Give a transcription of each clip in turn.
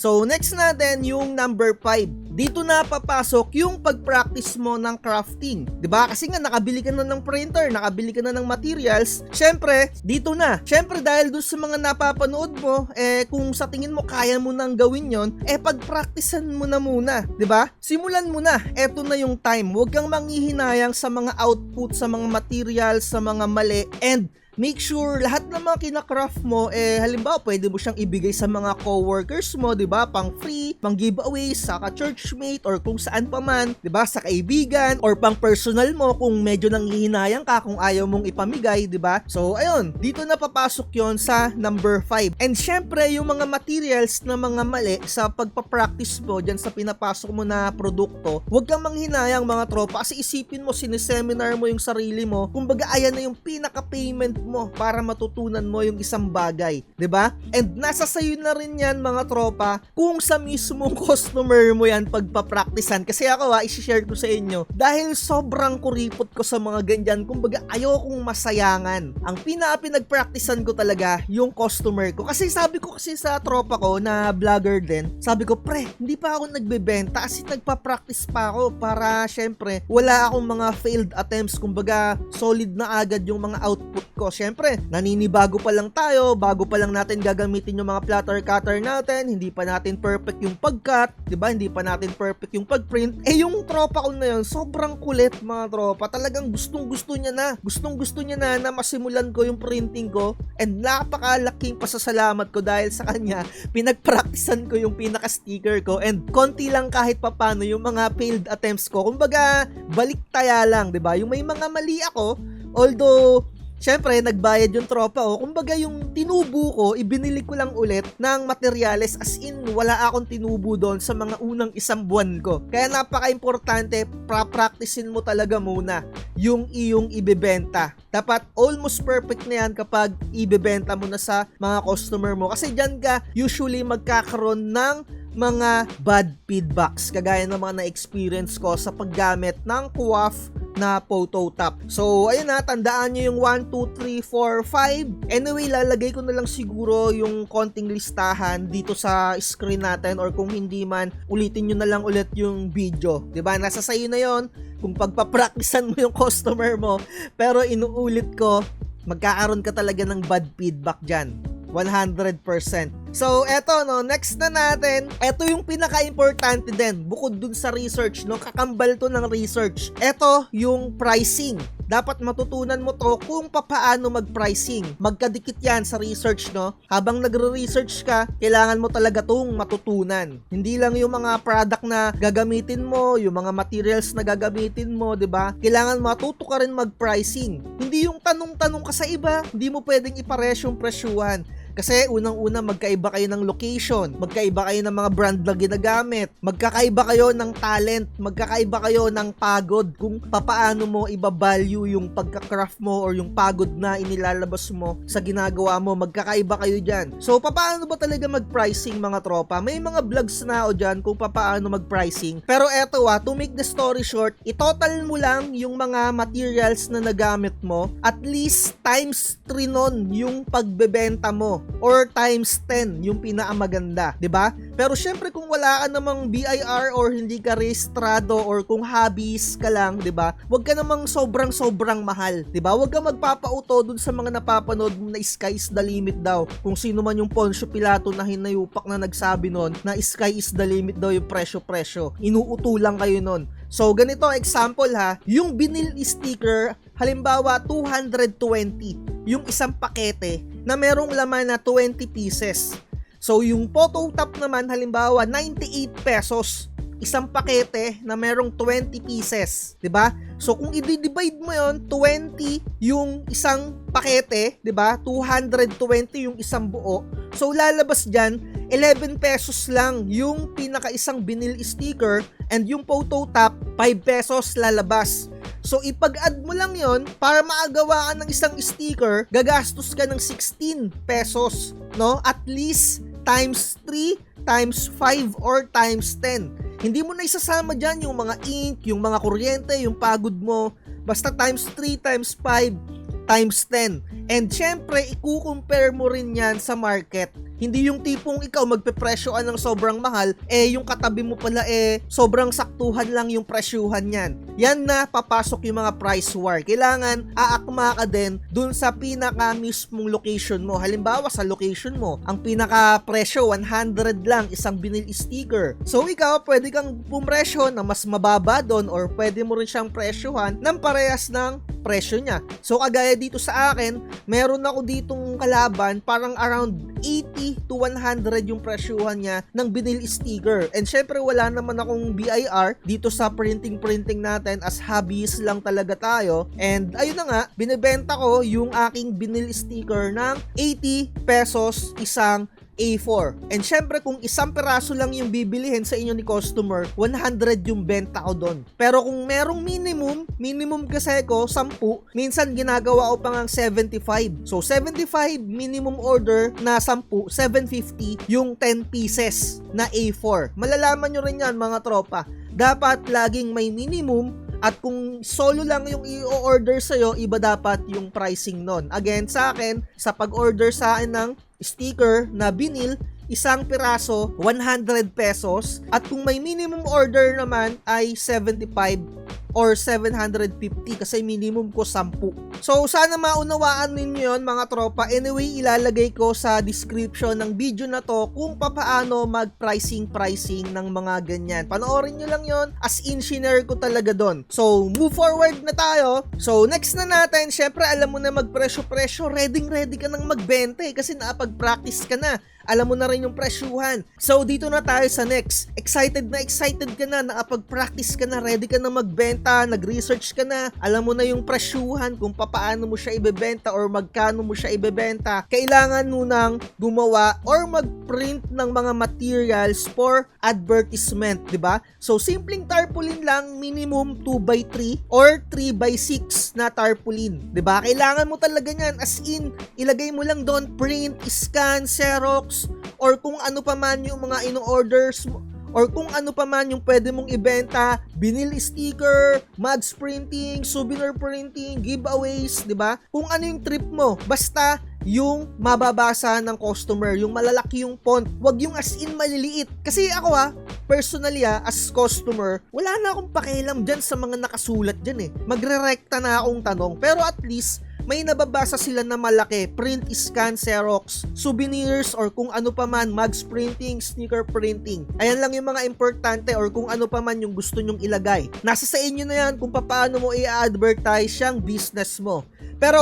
So next natin yung number 5. Dito na papasok yung pag-practice mo ng crafting. 'Di ba? Kasi nga nakabili ka na ng printer, nakabili ka na ng materials. Syempre, dito na. Syempre dahil doon sa mga napapanood mo, kung sa tingin mo kaya mo nang gawin 'yon, pag-practicean mo na muna, 'di ba? Simulan mo na. Eto na yung time. Huwag kang manghihinayang sa mga output, sa mga materials, sa mga mali, and make sure lahat ng mga kinakraft mo, halimbawa pwede mo siyang ibigay sa mga coworkers mo, 'di ba? Pang free, pang giveaways sa ka-churchmate or kung saan pa man, 'di ba? Sa kaibigan or pang personal mo kung medyo nanghihinayang ka kung ayaw mong ipamigay, 'di ba? So ayun, dito na papasok 'yon sa number 5. And syempre, yung mga materials na mga mali sa pagpa-practice mo diyan sa pinapasok mo na produkto, huwag kang manghinayang mga tropa, kasi isipin mo sineseminar mo yung sarili mo. Kumbaga ayan na yung pinaka-payment mo para matutunan mo yung isang bagay, 'di ba? And nasa sayo na rin yan mga tropa kung sa mismong customer mo yan pagpa-practicean. Kasi ako i-share ko sa inyo, dahil sobrang kuripot ko sa mga ganyan, kumbaga ayokong masayangan. Ang pinag-practicean ko talaga yung customer ko. Kasi sabi ko kasi sa tropa ko na vlogger din, sabi ko, pre, hindi pa ako nagbebenta kasi nagpa-practice pa ako para syempre wala akong mga failed attempts. Kumbaga solid na agad yung mga output ko. Syempre, naninibago pa lang tayo, bago pa lang natin gagamitin yung mga platter cutter natin, hindi pa natin perfect yung pag-cut, 'di ba? Hindi pa natin perfect yung pag-print. Yung tropa ko na yun, sobrang kulit mga tropa. Talagang gustong-gusto niya na. Gustong-gusto niya na masimulan ko yung printing ko, and napakalaking pasasalamat ko dahil sa kanya, pinag-practicean ko yung pinaka-sticker ko, and konti lang kahit papano yung mga failed attempts ko. Kumbaga, baliktaya lang, 'di ba? Yung may mga mali ako, although syempre, nagbayad yung tropa ko. Kumbaga, yung tinubo ko, ibinili ko lang ulit ng materyales, as in, wala akong tinubo doon sa mga unang isang buwan ko. Kaya napaka-importante, practicein mo talaga muna yung iyong ibebenta. Dapat almost perfect na yan kapag ibebenta mo na sa mga customer mo. Kasi dyan ka usually magkakaroon ng mga bad feedbacks, kagaya ng mga na-experience ko sa paggamit ng Kuwaf na photo top. So ayun na, tandaan nyo yung 1, 2, 3, 4, 5. Anyway, lalagay ko na lang siguro yung konting listahan dito sa screen natin, or kung hindi man, ulitin nyo na lang ulit yung video, 'di ba? Nasa sayo na yon kung pagpa-practicean mo yung customer mo, pero inuulit ko, magkakaroon ka talaga ng bad feedback dyan. 100%. So, eto no, next na natin, eto yung pinaka-importante din, bukod dun sa research, no, kakambal to ng research. Eto yung pricing. Dapat matutunan mo to kung papaano mag-pricing. Magkadikit yan sa research, no? Habang nagre-research ka, kailangan mo talaga tong matutunan. Hindi lang yung mga product na gagamitin mo, yung mga materials na gagamitin mo, 'di ba? Kailangan matuto ka rin mag-pricing. Hindi yung tanong-tanong ka sa iba, hindi mo pwedeng ipares yung presyuhan. Kasi unang-una, magkaiba kayo ng location, magkaiba kayo ng mga brand na ginagamit, magkakaiba kayo ng talent, magkakaiba kayo ng pagod, kung papaano mo iba-value yung pagka-craft mo or yung pagod na inilalabas mo sa ginagawa mo, magkakaiba kayo dyan. So, papaano ba talaga mag-pricing mga tropa? May mga vlogs na ako dyan kung papaano mag-pricing. Pero eto to make the story short, itotal mo lang yung mga materials na nagamit mo, at least times 3 nun yung pagbebenta mo, or times 10 yung pinakamaganda, 'di ba? Pero syempre kung wala ka namang BIR or hindi ka rehistrado, or kung hobbies ka lang, 'di ba? Huwag ka namang sobrang mahal, 'di ba? Huwag ka magpapauto dun sa mga napapanood mo na sky is the limit daw. Kung sino man yung Poncio Pilato na hinayupak na nagsabi nun na sky is the limit daw yung presyo. Inuuto lang kayo nun. So, ganito, example yung vinyl sticker, halimbawa 220 yung isang pakete na merong laman na 20 pieces. So, yung photo top naman, halimbawa 98 pesos isang pakete na merong 20 pieces, 'di ba? So kung i-divide mo 'yon, 20 yung isang pakete, 'di ba? 220 yung isang buo. So lalabas diyan 11 pesos lang yung pinaka-isang vinyl sticker, and yung photo top 5 pesos lalabas. So ipag-add mo lang 'yon, para maagawa ka ng isang sticker, gagastos ka ng 16 pesos, no? At least times 3, times 5, or times 10. Hindi mo na isasama dyan yung mga ink, yung mga kuryente, yung pagod mo. Basta times 3, times 5, times 10. And syempre, i-compare mo rin yan sa market. Hindi yung tipong ikaw magpepresyoan ng sobrang mahal, yung katabi mo pala sobrang saktuhan lang yung presyuhan niyan. Yan na papasok yung mga price war. Kailangan aakma ka din dun sa pinaka mismong location mo. Halimbawa sa location mo, ang pinaka presyo 100 lang isang vinyl sticker. So ikaw pwede kang pumresyo na mas mababa doon, or pwede mo rin siyang presyohan ng parehas ng presyo niya. So kagaya dito sa akin, meron ako ditong kalaban parang around 80 to 100 yung presyuhan niya ng vinyl sticker. And syempre wala naman akong BIR dito sa printing natin, as hobbies lang talaga tayo. And ayun na nga, binebenta ko yung aking vinyl sticker ng 80 pesos isang A4. And syempre kung isang peraso lang yung bibilihin sa inyo ni customer, 100 yung benta ko doon. Pero kung merong minimum kasi ko 10, minsan ginagawa ko pa ngang 75. So 75 minimum order na 10, 750 yung 10 pieces na A4. Malalaman nyo rin yan mga tropa. Dapat laging may minimum. At kung solo lang yung i-order sa'yo, iba dapat yung pricing nun. Again, sa akin, sa pag-order sa akin ng sticker na vinyl, isang piraso, 100 pesos. At kung may minimum order naman ay 75 or 750 kasi minimum ko 10. So sana maunawaan ninyo yun mga tropa. Anyway, ilalagay ko sa description ng video na to kung paano mag-pricing ng mga ganyan. Panoorin nyo lang yon, as in shinare ko talaga doon. So move forward na tayo. So next na natin, syempre alam mo na magpresyo-presyo, ready ka nang magbenta kasi nakapag-practice ka na. Alam mo na rin yung presyuhan. So dito na tayo sa next. Excited ka na, nakapag-practice ka na, ready ka na magbenta, nag-research ka na, alam mo na yung presyuhan kung paano mo siya ibebenta or magkano mo siya ibebenta. Kailangan mo nang gumawa or mag-print ng mga materials for advertisement, di ba? So simpleng tarpaulin lang, minimum 2x3 or 3x6 na tarpaulin, di ba? Kailangan mo talaga niyan, as in ilagay mo lang doon print, scan, xerox, or kung ano pa man yung mga ino-orders mo, or kung ano pa man yung pwede mong ibenta, vinyl sticker, mugs printing, souvenir printing, giveaways, di ba? Kung ano yung trip mo, basta yung mababasa ng customer, yung malalaki yung font, wag yung as in maliliit. Kasi ako personally as customer, wala na akong pakialam dyan sa mga nakasulat dyan Magre-rekta na akong tanong, pero at least may nababasa sila na malaki, print, scan, xerox, souvenirs, or kung ano pa man, mugs printing, sneaker printing. Ayan lang yung mga importante, or kung ano pa man yung gusto nyong ilagay. Nasa sa inyo na yan kung paano mo i-advertise yung business mo. Pero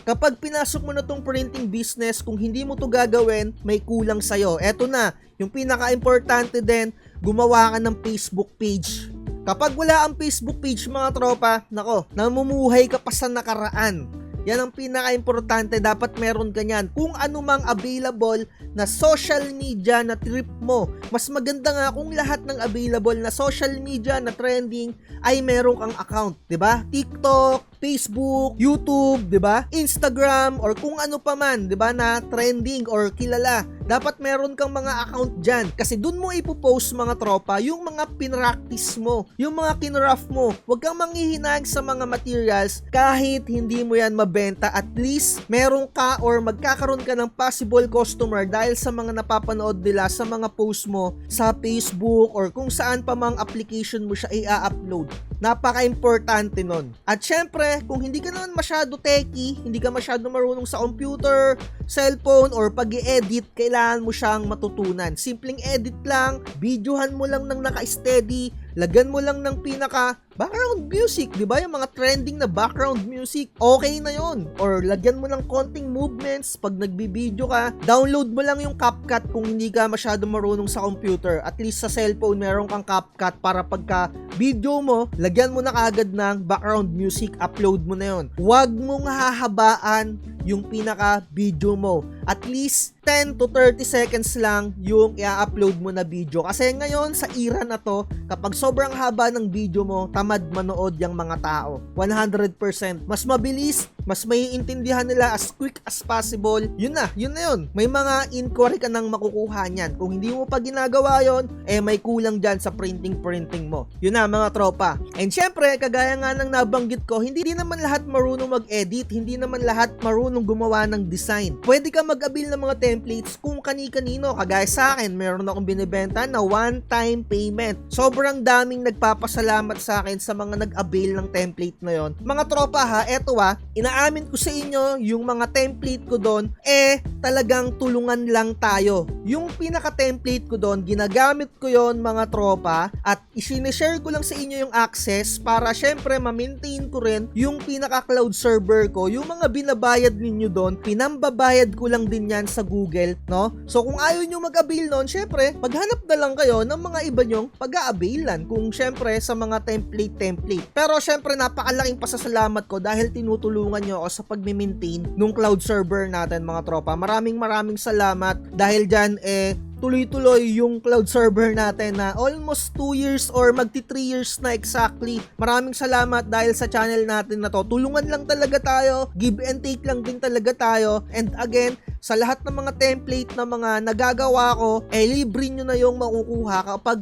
kapag pinasok mo na tong printing business, kung hindi mo to gagawin, may kulang sa'yo. Eto na, yung pinaka-importante din, gumawa ka ng Facebook page. Kapag wala ang Facebook page mga tropa, nako, namumuhay ka pa sa nakaraan. Yan ang pinaka-importante, dapat meron ka niyan. Kung ano mang available na social media na trip mo. Mas maganda nga kung lahat ng available na social media na trending ay meron kang account, 'di ba? TikTok, Facebook, YouTube, 'di ba? Instagram, or kung ano pa man, 'di ba, na trending or kilala. Dapat meron kang mga account diyan kasi doon mo ipo-post mga tropa yung mga pinractice mo, yung mga kinraft mo. Huwag kang manghihinayang sa mga materials kahit hindi mo yan mabenta. At least meron ka or magkakaroon ka ng possible customer dahil sa mga napapanood nila sa mga post mo sa Facebook or kung saan pa mang application mo siya i-upload. Napaka-importante nun. At syempre, kung hindi ka naman masyado techie, hindi ka masyado marunong sa computer, cellphone, or pag-i-edit, kailangan mo siyang matutunan. Simpleng edit lang, videohan mo lang ng naka-steady, lagyan mo lang ng pinaka background music, di ba? Yung mga trending na background music, okay na yon. Or lagyan mo ng konting movements pag nagbibideo ka. Download mo lang yung CapCut kung hindi ka masyado marunong sa computer. At least sa cellphone, meron kang CapCut para pagka video mo, lagyan mo na kaagad ng background music, upload mo na yon. Huwag mong hahabaan yung pinaka video mo. At least 10 to 30 seconds lang yung i-upload mo na video. Kasi ngayon sa era na to, kapag sobrang haba ng video mo, tamad manood yung mga tao. 100%. Mas mabilis mas maiintindihan nila as quick as possible, yun na yun. May mga inquiry ka nang makukuha niyan. Kung hindi mo pa ginagawa yon, may kulang dyan sa printing mo. Yun na mga tropa. And syempre, kagaya nga ng nabanggit ko, hindi naman lahat marunong mag-edit, hindi naman lahat marunong gumawa ng design. Pwede ka mag-avail ng mga templates kung kani-kanino. Kagaya sa akin, meron akong binibenta na one-time payment. Sobrang daming nagpapasalamat sa akin sa mga nag-avail ng template na yon. Mga tropa ha, eto inaamin ko sa inyo, yung mga template ko doon, talagang tulungan lang tayo. Yung pinaka-template ko doon, ginagamit ko yon mga tropa, at isineshare ko lang sa inyo yung access para syempre ma-maintain ko rin yung pinaka-cloud server ko. Yung mga binabayad ninyo doon, pinambabayad ko lang din yan sa Google, no? So kung ayaw nyo mag-avail nun, syempre, maghanap na lang kayo ng mga iba nyong pag-a-availan kung syempre sa mga template. Pero syempre, napakalaking pasasalamat ko dahil tinutulungan nyo ako sa pag-maintain nung cloud server natin mga tropa. Maraming salamat dahil dyan tuloy-tuloy yung cloud server natin na almost 2 years or magti 3 years na exactly. Maraming salamat dahil sa channel natin na to. Tulungan lang talaga tayo, give and take lang din talaga tayo. And again, sa lahat ng mga template na mga nagagawa ko, libre nyo na yung makukuha kapag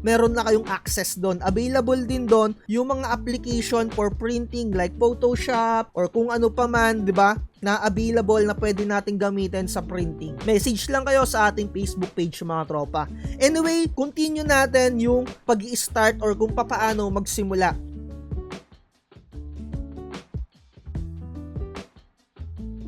meron na kayong access doon. Available din doon yung mga application for printing like Photoshop or kung ano pa man, di ba? Na available na pwede nating gamitin sa printing. Message lang kayo sa ating Facebook page mga tropa. Anyway, continue natin yung pag-i-start or kung paano magsimula.